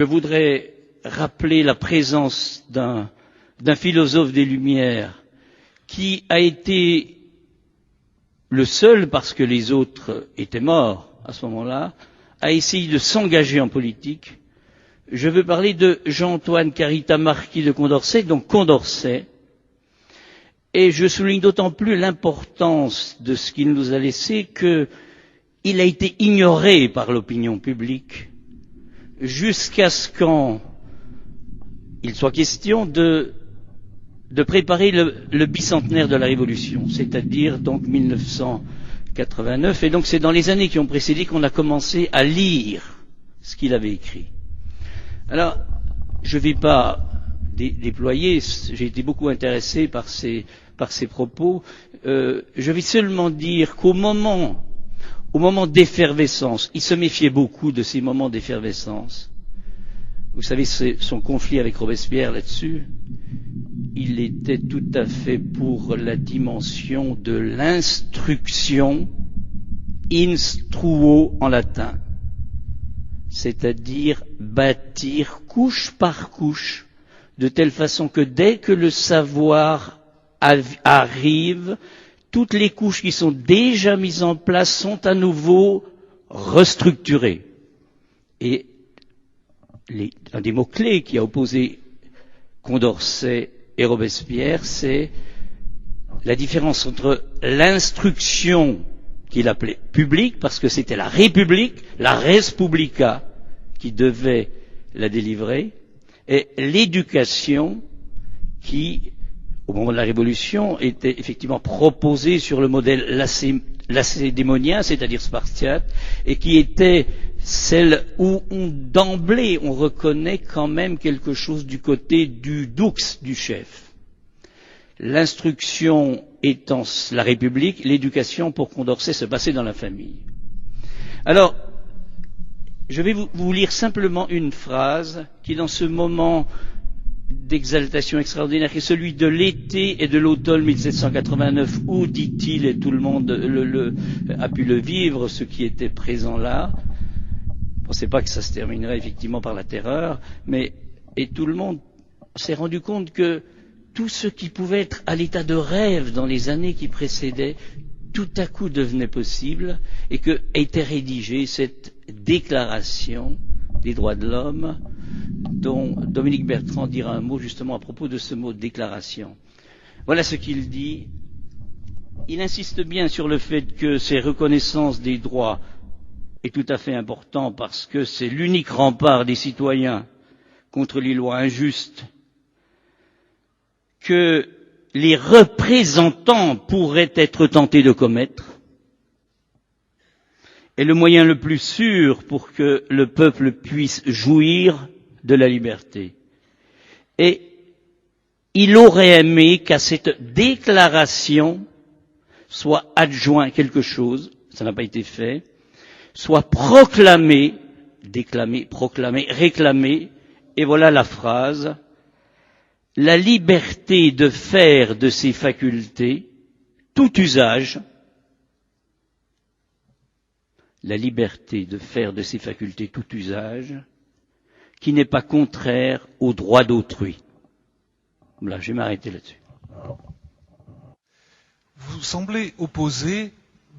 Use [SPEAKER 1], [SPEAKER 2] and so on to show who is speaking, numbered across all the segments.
[SPEAKER 1] Je voudrais rappeler la présence d'un philosophe des Lumières qui a été le seul, parce que les autres étaient morts à ce moment-là, à essayer de s'engager en politique. Je veux parler de Jean-Antoine Carita Marquis de Condorcet, donc Condorcet, et je souligne d'autant plus l'importance de ce qu'il nous a laissé qu'il a été ignoré par l'opinion publique jusqu'à ce qu'il soit question de préparer le bicentenaire de la Révolution, c'est-à-dire donc 1989, et donc c'est dans les années qui ont précédé qu'on a commencé à lire ce qu'il avait écrit. Alors, je ne vais pas déployer, j'ai été beaucoup intéressé par ses propos, je vais seulement dire qu'au moment d'effervescence, il se méfiait beaucoup de ces moments d'effervescence. Vous savez, son conflit avec Robespierre là-dessus, il était tout à fait pour la dimension de l'instruction, instruo en latin, c'est-à-dire bâtir couche par couche, de telle façon que dès que le savoir arrive, toutes les couches qui sont déjà mises en place sont à nouveau restructurées. Et un des mots-clés qui a opposé Condorcet et Robespierre, c'est la différence entre l'instruction qu'il appelait publique, parce que c'était la République, la res publica, qui devait la délivrer, et l'éducation qui, au moment de la Révolution, était effectivement proposée sur le modèle lacédémonien, c'est-à-dire spartiate, et qui était celle où d'emblée on reconnaît quand même quelque chose du côté du dux, du chef. L'instruction étant la République, l'éducation pour Condorcet se passait dans la famille. Alors, je vais vous lire simplement une phrase qui, dans ce moment d'exaltation extraordinaire, qui est celui de l'été et de l'automne 1789, où, dit-il, et tout le monde a pu le vivre, ceux qui étaient présents là, je ne pensais pas que ça se terminerait effectivement par la terreur, et tout le monde s'est rendu compte que tout ce qui pouvait être à l'état de rêve dans les années qui précédaient, tout à coup devenait possible, et que était rédigée cette déclaration des droits de l'homme, dont Dominique Bertrand dira un mot justement à propos de ce mot déclaration. Voilà ce qu'il dit. Il insiste bien sur le fait que ces reconnaissances des droits est tout à fait important parce que c'est l'unique rempart des citoyens contre les lois injustes que les représentants pourraient être tentés de commettre, est le moyen le plus sûr pour que le peuple puisse jouir de la liberté. Et il aurait aimé qu'à cette déclaration soit adjoint quelque chose, ça n'a pas été fait, soit proclamé, déclamé, proclamé, réclamé, et voilà la phrase: la liberté de faire de ses facultés tout usage, la liberté de faire de ses facultés tout usage, qui n'est pas contraire aux droits d'autrui. Voilà, je vais m'arrêter là-dessus.
[SPEAKER 2] Vous semblez opposer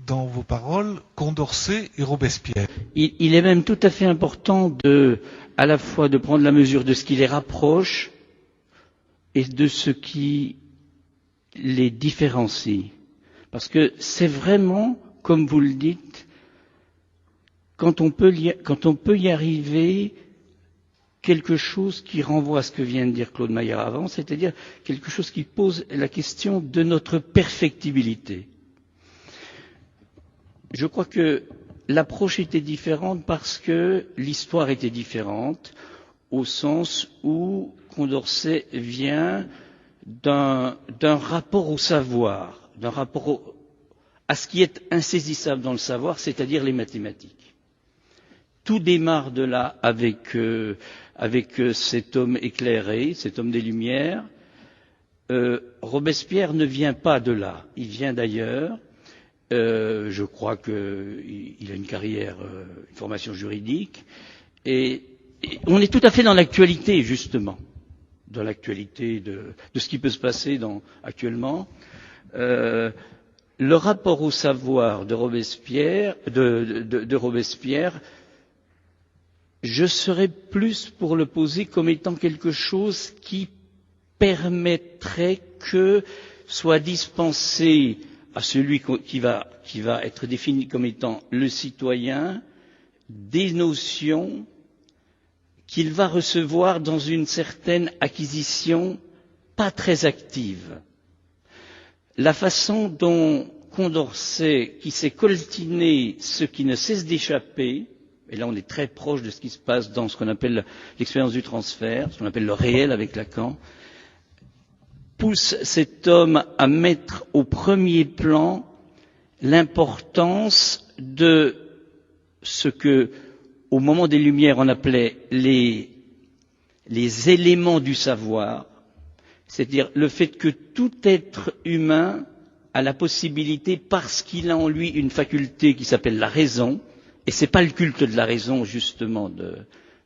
[SPEAKER 2] dans vos paroles Condorcet et Robespierre.
[SPEAKER 1] Il est même tout à fait important à la fois de prendre la mesure de ce qui les rapproche et de ce qui les différencie. Parce que c'est vraiment, comme vous le dites, quand on peut y arriver, quelque chose qui renvoie à ce que vient de dire Claude Maillard avant, c'est-à-dire quelque chose qui pose la question de notre perfectibilité. Je crois que l'approche était différente parce que l'histoire était différente, au sens où Condorcet vient d'un rapport au savoir, d'un rapport à ce qui est insaisissable dans le savoir, c'est-à-dire les mathématiques. Tout démarre de là avec cet homme éclairé, cet homme des Lumières. Robespierre ne vient pas de là, il vient d'ailleurs. Je crois qu'il a une carrière, une formation juridique, et on est tout à fait dans l'actualité, justement, dans l'actualité de ce qui peut se passer actuellement. Le rapport au savoir de Robespierre, de Robespierre, je serais plus pour le poser comme étant quelque chose qui permettrait que soit dispensé à celui qui va être défini comme étant le citoyen des notions qu'il va recevoir dans une certaine acquisition pas très active. La façon dont Condorcet, qui s'est coltiné ce qui ne cesse d'échapper, et là on est très proche de ce qui se passe dans ce qu'on appelle l'expérience du transfert, ce qu'on appelle le réel avec Lacan, pousse cet homme à mettre au premier plan l'importance de ce que, au moment des Lumières, on appelait les éléments du savoir, c'est-à-dire le fait que tout être humain a la possibilité, parce qu'il a en lui une faculté qui s'appelle la raison, et c'est pas le culte de la raison justement de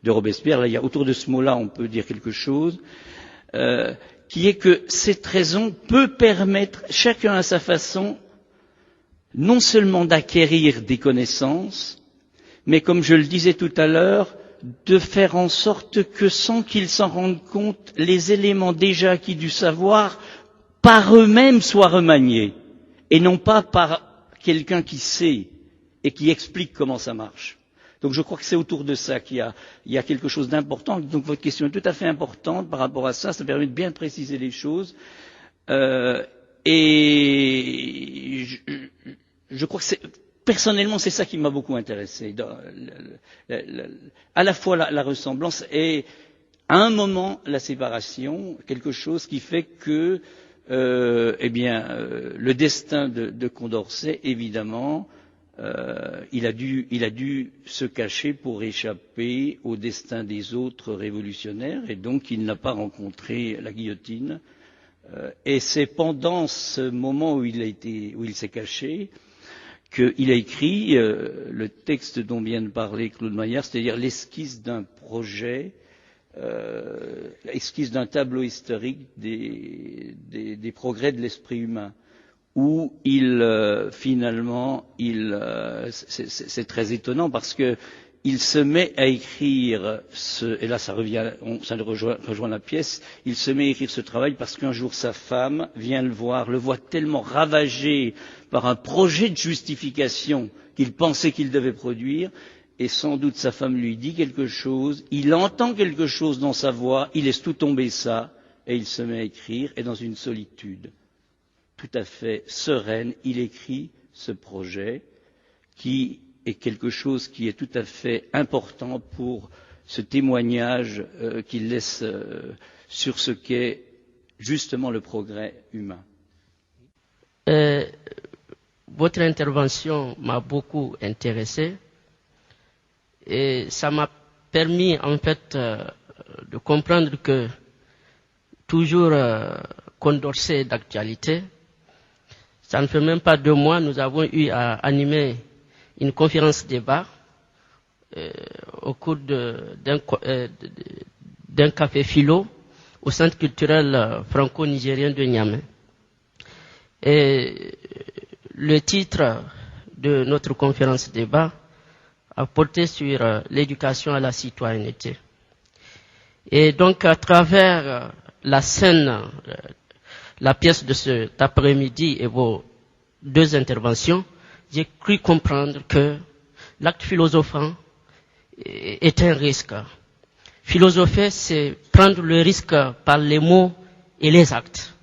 [SPEAKER 1] Robespierre, là il y a autour de ce mot-là on peut dire quelque chose, qui est que cette raison peut permettre, chacun à sa façon, non seulement d'acquérir des connaissances, mais comme je le disais tout à l'heure, de faire en sorte que, sans qu'ils s'en rendent compte, les éléments déjà acquis du savoir, par eux-mêmes, soient remaniés, et non pas par quelqu'un qui sait et qui explique comment ça marche. Donc je crois que c'est autour de ça qu'il y a quelque chose d'important. Donc votre question est tout à fait importante par rapport à ça, ça permet de bien préciser les choses. Et je crois que personnellement, c'est ça qui m'a beaucoup intéressé. À la fois la ressemblance et, à un moment, la séparation, quelque chose qui fait que, le destin de Condorcet, évidemment, il a dû se cacher pour échapper au destin des autres révolutionnaires, et donc il n'a pas rencontré la guillotine. Et c'est pendant ce moment où il s'est caché qu'il a écrit le texte dont vient de parler Claude Maillard, c'est-à-dire l'esquisse d'un projet, l'esquisse d'un tableau historique des progrès de l'esprit humain, où c'est très étonnant parce que il se met à écrire et là ça rejoint la pièce, il se met à écrire ce travail parce qu'un jour sa femme vient le voit tellement ravagé par un projet de justification qu'il pensait qu'il devait produire, et sans doute sa femme lui dit quelque chose, il entend quelque chose dans sa voix, il laisse tout tomber ça, et il se met à écrire, et dans une solitude tout à fait sereine, il écrit ce projet qui est quelque chose qui est tout à fait important pour ce témoignage qu'il laisse sur ce qu'est justement le progrès humain.
[SPEAKER 3] Votre intervention m'a beaucoup intéressé et ça m'a permis en fait de comprendre que toujours Condorcet d'actualité. Ça ne fait même pas 2 mois, nous avons eu à animer une conférence débat au cours d'un café philo au centre culturel franco-nigérien de Niamey. Et le titre de notre conférence débat a porté sur l'éducation à la citoyenneté. Et donc à travers la scène, la pièce de cet après-midi et vos 2 interventions, j'ai cru comprendre que l'acte philosophant est un risque. Philosopher, c'est prendre le risque par les mots et les actes.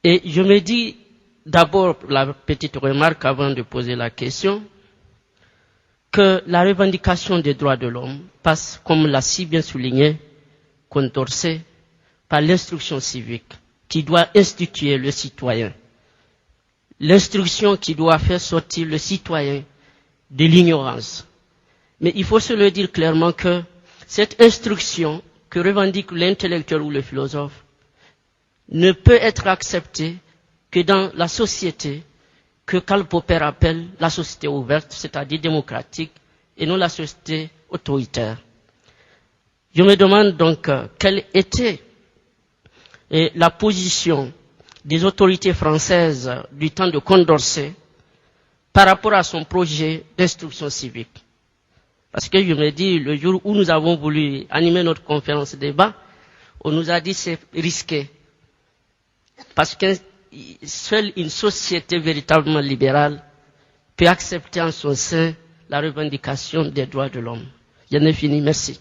[SPEAKER 3] Et je me dis, d'abord, la petite remarque avant de poser la question, que la revendication des droits de l'homme passe, comme l'a si bien souligné Condorcet, par l'instruction civique qui doit instituer le citoyen. L'instruction qui doit faire sortir le citoyen de l'ignorance. Mais il faut se le dire clairement que cette instruction que revendique l'intellectuel ou le philosophe ne peut être acceptée que dans la société que Karl Popper appelle la société ouverte, c'est-à-dire démocratique, et non la société autoritaire. Je me demande donc quelle était la position des autorités françaises du temps de Condorcet par rapport à son projet d'instruction civique. Parce que je me dis, le jour où nous avons voulu animer notre conférence débat, on nous a dit c'est risqué. Parce que seule une société véritablement libérale peut accepter en son sein la revendication des droits de l'homme. J'en ai fini, merci.